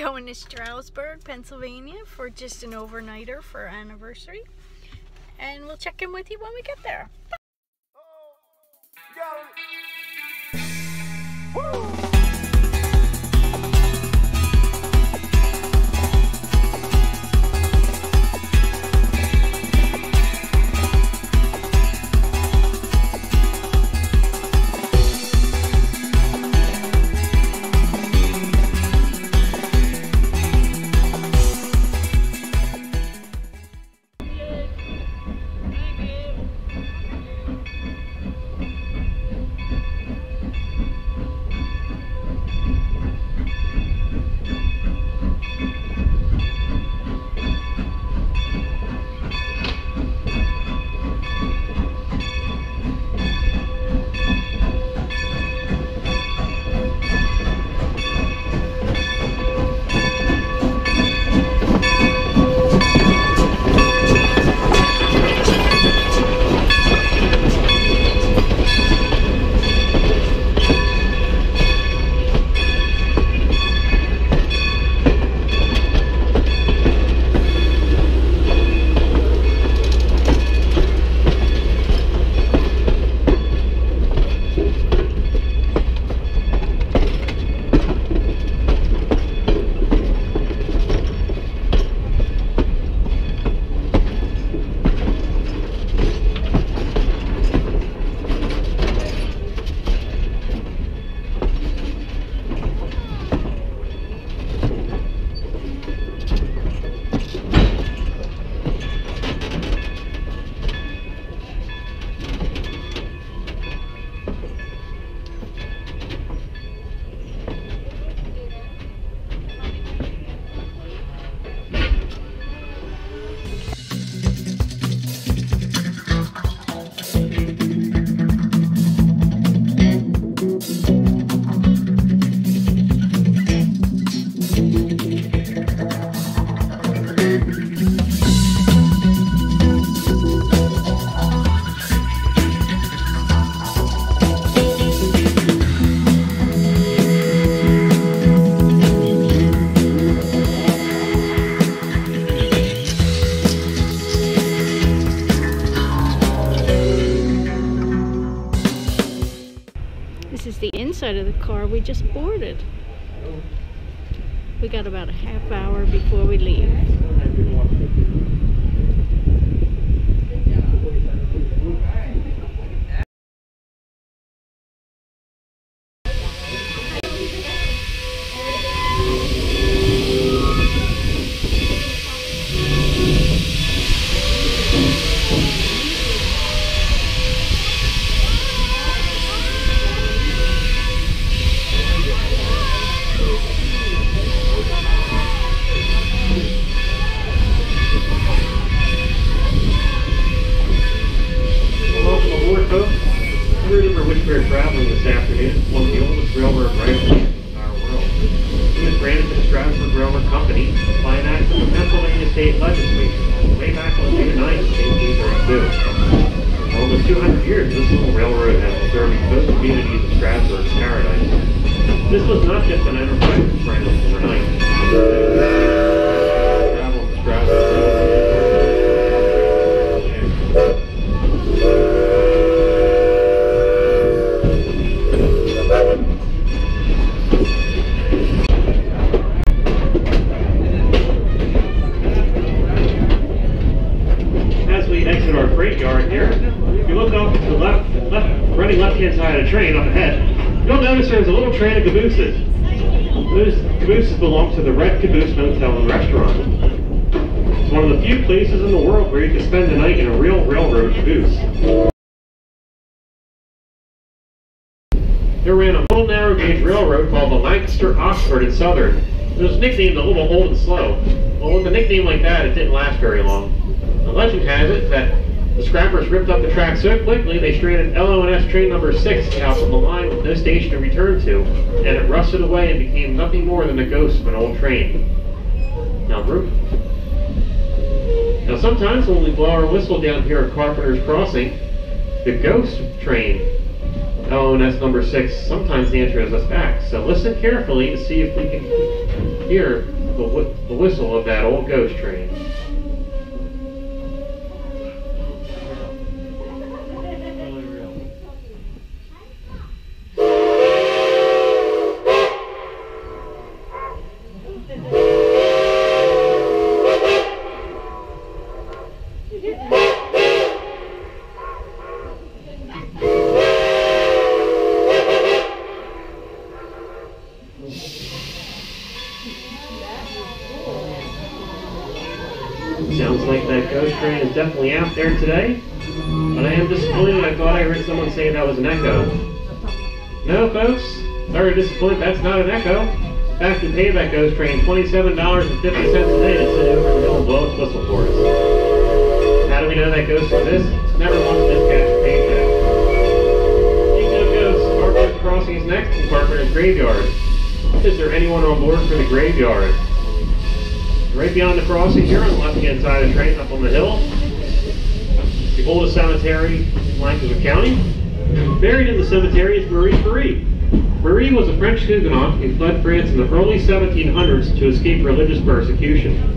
going to Strasburg, Pennsylvania for just an overnighter for our anniversary. And we'll check in with you when we get there. Woo! This is the inside of the car we just boarded. We got about a half hour before we leave. We're traveling this afternoon. One of the oldest railroad rifles in our world. It was granted to the Strasburg Railroad Company by an act of the Pennsylvania State Legislature way back on June 9, 1832. For almost 200 years, this little railroad has been serving both communities of Strasburg and Paradise. This was not just an enterprise that sprang up overnight. Travel on the Strasburg Railroad. Yard here. If you look off to the running left-hand side of the train up ahead, you'll notice there's a little train of cabooses. Those cabooses belong to the Red Caboose Motel and Restaurant. It's one of the few places in the world where you can spend the night in a real railroad caboose. There ran a full narrow gauge railroad called the Lancaster, Oxford, and Southern. It was nicknamed a little old and slow. Well, with a nickname like that, it didn't last very long. The legend has it that the scrappers ripped up the track so quickly they stranded LO&S train number 6 out from the line with no station to return to, and it rusted away and became nothing more than the ghost of an old train. Now, sometimes when we blow our whistle down here at Carpenter's Crossing, the ghost train, LO&S number 6, sometimes answers us back. So listen carefully to see if we can hear the whistle of that old ghost train. Sounds like that ghost train is definitely out there today, but I am disappointed. I thought I heard someone say that was an echo. No, folks, sorry to disappoint, that's not an echo. In fact, we paid that ghost train $27.50 a day to sit over the hill and blow its whistle for us. How do we know that ghost exists? Never once dispatched a paycheck. Speaking of ghosts, Carpenter's Crossing is next in Carpenter's Graveyard. Is there anyone on board for the graveyard? Right beyond the crossing here on the left-hand side of the train, up on the hill, the oldest cemetery in Lancaster County. Buried in the cemetery is Marie Marie. Marie was a French Huguenot who fled France in the early 1700s to escape religious persecution.